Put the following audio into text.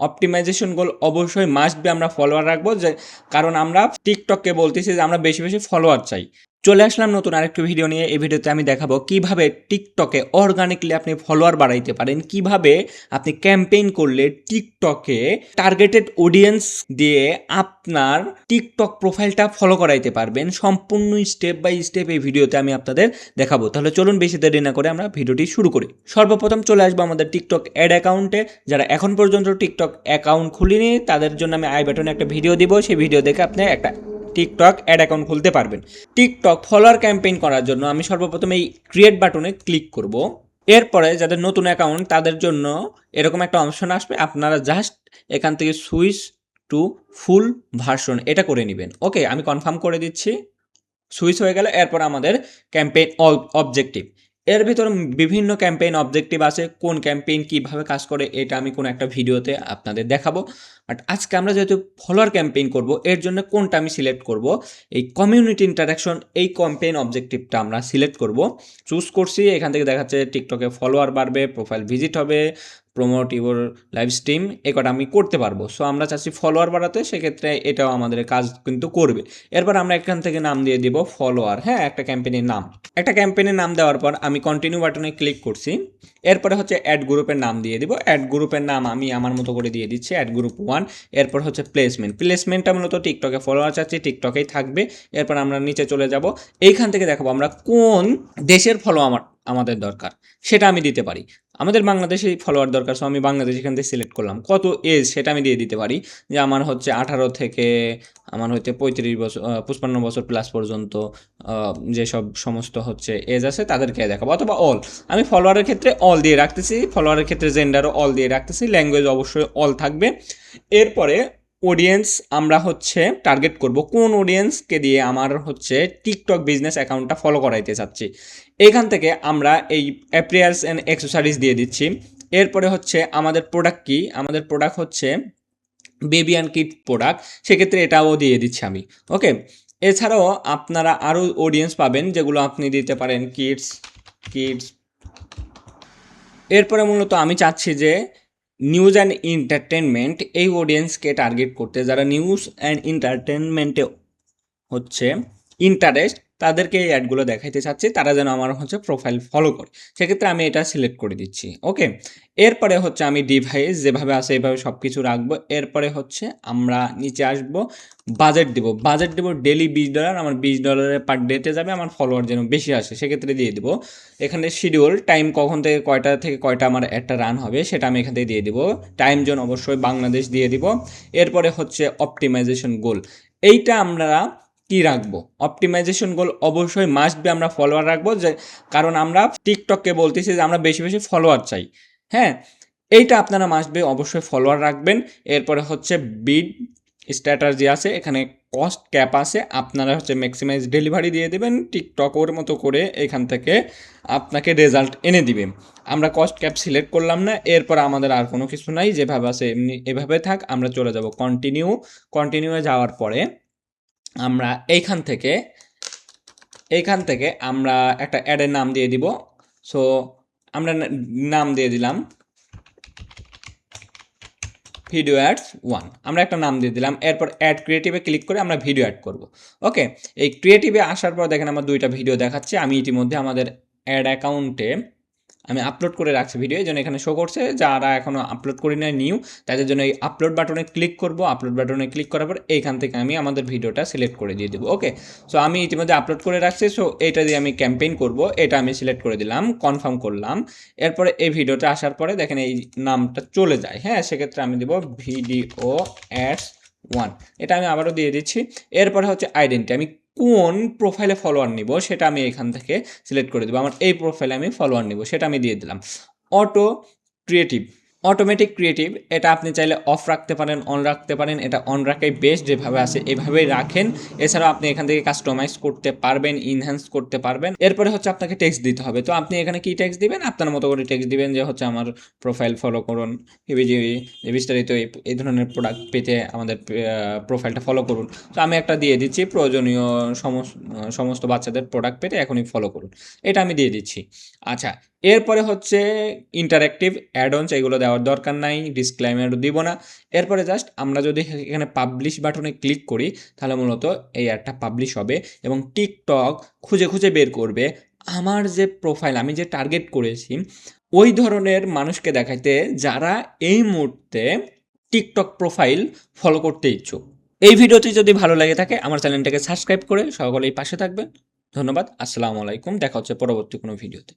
Optimisation গোল অবশ্যই must be আমরা follower রাখবো, যে কারণ আমরা টিকটককে বলতেছি যে আমরা বেশি বেশি ফলোয়ার চাই। চলে আসলাম নতুন আরেকটি ভিডিও নিয়ে। এই ভিডিওতে আমি দেখাবো কিভাবে টিকটকে অর্গানিকলি আপনি ফলোয়ার বাড়াইতে পারেন, কিভাবে আপনি ক্যাম্পেইন করলে টিকটকে টার্গেটেড অডিয়েন্স দিয়ে আপনার টিকটক প্রোফাইলটা ফলো করাইতে পারবেন। সম্পূর্ণ স্টেপ বাই স্টেপ এই ভিডিওতে আমি আপনাদের দেখাবো। তাহলে চলুন বেশি দেরি না করে আমরা ভিডিওটি শুরু করি। সর্বপ্রথম চলে আসবো আমাদের টিকটক অ্যাড অ্যাকাউন্টে। যারা এখন পর্যন্ত টিকটক অ্যাকাউন্ট খুলিনি তাদের জন্য আমি আই বাটনে একটা ভিডিও দিব, সেই ভিডিও দেখে আপনি একটা টিকটক অ্যাড অ্যাকাউন্ট খুলতে পারবেন। টিকটক ফলোয়ার ক্যাম্পেইন করার জন্য আমি সর্বপ্রথম এই ক্রিয়েট বাটনে ক্লিক করব। এরপরে যাদের নতুন অ্যাকাউন্ট তাদের জন্য এরকম একটা অপশন আসবে, আপনারা জাস্ট এখান থেকে সুইচ টু ফুল ভার্সন এটা করে নেবেন। ওকে, আমি কনফার্ম করে দিচ্ছি। সুইচ হয়ে গেল। এরপর আমাদের ক্যাম্পেইন অবজেক্টিভ, এর ভিতরে বিভিন্ন ক্যাম্পেইন অবজেক্টিভ আছে। কোন ক্যাম্পেইন কিভাবে কাজ করে এটা আমি কোনো একটা ভিডিওতে আপনাদের দেখাবো। বাট আজকে আমরা যেহেতু ফলোয়ার ক্যাম্পেইন করব, এর জন্য কোনটা আমি সিলেক্ট করব, এই কমিউনিটি ইন্টারাকশন এই ক্যাম্পেইন অবজেক্টিভটা আমরা সিলেক্ট করব। চুজ করছি, এখান থেকে দেখাচ্ছে টিকটকে ফলোয়ার বাড়বে, প্রোফাইল ভিজিট হবে, প্রমোট ইউর লাইভ স্ট্রিম, এ কটা আমি করতে পারবো। সো আমরা চাচ্ছি ফলোয়ার বাড়াতে, সেক্ষেত্রে এটাও আমাদের কাজ কিন্তু করবে। এরপর আমরা এখান থেকে নাম দিয়ে দিব ফলোয়ার, হ্যাঁ, একটা ক্যাম্পেইনের নাম। একটা ক্যাম্পেইনের নাম দেওয়ার পর আমি কন্টিনিউ বাটনে ক্লিক করছি। এরপরে হচ্ছে অ্যাড গ্রুপের নাম দিয়ে দিব। অ্যাড গ্রুপের নাম আমি আমার মতো করে দিয়ে দিচ্ছি, অ্যাড গ্রুপ 1। এরপর হচ্ছে প্লেসমেন্টটা মূলত টিকটকে ফলোয়ার চাচ্ছি, টিকটকেই থাকবে। এরপর আমরা নিচে চলে যাব, এইখান থেকে দেখাবো আমরা কোন দেশের ফলো আমাদের দরকার সেটা আমি দিতে পারি। আমাদের বাংলাদেশে ফলোয়ার দরকার, সো আমি বাংলাদেশ এখান থেকে সিলেক্ট করলাম। কত এজ সেটা আমি দিয়ে দিতে পারি, যে আমার হচ্ছে 18 থেকে আমার হচ্ছে 35 বছর 55 বছর প্লাস পর্যন্ত যেসব সমস্ত হচ্ছে এজ আছে তাদেরকে দেখাবো, অথবা অল। আমি ফলোয়ারের ক্ষেত্রে অল দিয়ে রাখতেছি, ফলোয়ারের ক্ষেত্রে জেন্ডারও অল দিয়ে রাখতেছি, ল্যাঙ্গুয়েজ অবশ্যই অল থাকবে। এরপরে অডিয়েন্স আমরা হচ্ছে টার্গেট করব, কোন অডিয়েন্সকে দিয়ে আমার হচ্ছে টিকটক বিজনেস অ্যাকাউন্টটা ফলো করাইতে চাচ্ছি। এখান থেকে আমরা এই অ্যাপিয়ার্স অ্যান্ড অ্যাক্সেসরিজ দিয়ে দিচ্ছি। এরপরে হচ্ছে আমাদের প্রোডাক্ট কি, আমাদের প্রোডাক্ট হচ্ছে বেবি অ্যান্ড কিড প্রোডাক্ট, সেক্ষেত্রে এটাও দিয়ে দিচ্ছি আমি। ওকে, এছাড়াও আপনারা আরও অডিয়েন্স পাবেন যেগুলো আপনি দিতে পারেন কিডস। এরপরে মূলত আমি চাচ্ছি যে নিউজ অ্যান্ড এন্টারটেনমেন্ট এই অডিয়েন্সকে টার্গেট করতে, যারা নিউজ অ্যান্ড এন্টারটেনমেন্টে হচ্ছে ইন্টারেস্ট, তাদেরকে এই অ্যাডগুলো দেখাইতে চাচ্ছি, তারা যেন আমার হচ্ছে প্রোফাইল ফলো করে। সেক্ষেত্রে আমি এটা সিলেক্ট করে দিচ্ছি। ওকে, এরপরে হচ্ছে আমি ডিভাইস যেভাবে আছে এইভাবে সব কিছু রাখবো। এরপরে হচ্ছে আমরা নিচে আসব, বাজেট দিব ডেলি $20, আমার $20 পার ডেতে যাবে, আমার ফলোয়ার যেন বেশি আসে সেক্ষেত্রে দিয়ে দিব। এখানে শিডিউল টাইম কখন থেকে কয়টা থেকে কয়টা আমার একটা রান হবে সেটা আমি এখান থেকে দিয়ে দিব। টাইম জোন অবশ্যই বাংলাদেশ দিয়ে দিব। এরপরে হচ্ছে অপটিমাইজেশন গোল, এইটা আমরা কি রাখবো, অপটিমাইজেশন গোল অবশ্যই মাস্ট বি আমরা ফলোয়ার রাখবো, যে কারণ আমরা টিকটককে বলতেছি যে আমরা বেশি বেশি ফলোয়ার চাই। হ্যাঁ, এইটা আপনারা মাস্ট বি অবশ্যই ফলোয়ার রাখবেন। এরপরে হচ্ছে বিড স্ট্র্যাটাজি আছে, এখানে কস্ট ক্যাপ আছে, আপনারা হচ্ছে ম্যাক্সিমাইজ ডেলিভারি দিয়ে দেবেন, টিকটক ওর মতো করে এখান থেকে আপনাকে রেজাল্ট এনে দিবে। আমরা কস্ট ক্যাপ সিলেক্ট করলাম না। এরপর আমাদের আর কোনো কিছু নাই, যেভাবে আছে এমনি এভাবে থাক। আমরা চলে যাব কন্টিনিউয়ে যাওয়ার পরে আমরা এইখান থেকে আমরা একটা অ্যাডের নাম দিয়ে দিব। সো আমরা নাম দিয়ে দিলাম ভিডিও অ্যাডস 1, আমরা একটা নাম দিয়ে দিলাম। এরপর অ্যাড ক্রিয়েটিভে ক্লিক করে আমরা ভিডিও অ্যাড করব। ওকে, এই ক্রিয়েটিভে আসার পর দেখেন আমার 2টা ভিডিও দেখাচ্ছে। আমি ইতিমধ্যে আমাদের অ্যাড অ্যাকাউন্টে আমি আপলোড করে রাখছি ভিডিও, এই জন্য এখানে শো করছে। যারা এখনও আপলোড করি না নিউ, তাদের জন্য এই আপলোড বাটনে ক্লিক করব। আপলোড বাটনে ক্লিক করার পর এইখান থেকে আমি আমাদের ভিডিওটা সিলেক্ট করে দিয়ে দেবো। ওকে, সো আমি ইতিমধ্যে আপলোড করে রাখছি, সো এটা দিয়ে আমি ক্যাম্পেইন করব, এটা আমি সিলেক্ট করে দিলাম, কনফার্ম করলাম। এরপরে এই ভিডিওটা আসার পরে দেখেন এই নামটা চলে যায়। হ্যাঁ, সেক্ষেত্রে আমি দেবো ভিডিও অ্যাডস 1, এটা আমি আবারও দিয়ে দিচ্ছি। এরপরে হচ্ছে আইডেন্টি, আমি কোন প্রোফাইলে ফলোয়ার নিব সেটা আমি এখান থেকে সিলেক্ট করে দেবো। আমার এই প্রোফাইলে আমি ফলোয়ার নিব, সেটা আমি দিয়ে দিলাম। অটোমেটিক ক্রিয়েটিভ, এটা আপনি চাইলে অফ রাখতে পারেন, অন রাখতে পারেন। এটা অন রাখাই বেস্ট, যেভাবে আছে এভাবেই রাখেন। এছাড়াও আপনি এখান থেকে কাস্টমাইজ করতে পারবেন, ইনহ্যান্স করতে পারবেন। এরপরে হচ্ছে আপনাকে টেক্সট দিতে হবে। তো আপনি এখানে কি টেক্সট দিবেন, আপনার মতো করে টেক্সট দিবেন, যে হচ্ছে আমার প্রোফাইল ফলো করুন, হিবিজিবি বিস্তারিত এই ধরনের প্রোডাক্ট পেতে আমাদের প্রোফাইলটা ফলো করুন। তো আমি একটা দিয়ে দিচ্ছি, প্রয়োজনীয় সমস্ত বাচ্চাদের প্রোডাক্ট পেতে এখনই ফলো করুন, এটা আমি দিয়ে দিচ্ছি। আচ্ছা, এরপরে হচ্ছে ইন্টারেক্টিভ অ্যাড-অনস, এগুলো দেওয়ার দরকার নাই, ডিসক্লেইমার দিব না। এরপরে জাস্ট আমরা যদি এখানে পাবলিশ বাটনে ক্লিক করি তাহলে মূলত এই অ্যাডটা পাবলিশ হবে এবং টিকটক খুঁজে খুঁজে বের করবে আমার যে প্রোফাইল আমি যে টার্গেট করেছি ওই ধরনের মানুষকে দেখাইতে যারা এই মুহূর্তে টিকটক প্রোফাইল ফলো করতে ইচ্ছুক। এই ভিডিওটি যদি ভালো লাগে থাকে আমার চ্যানেলটাকে সাবস্ক্রাইব করে সকলেই পাশে থাকবেন। ধন্যবাদ। আসসালামু আলাইকুম। দেখা হচ্ছে পরবর্তী কোনো ভিডিওতে।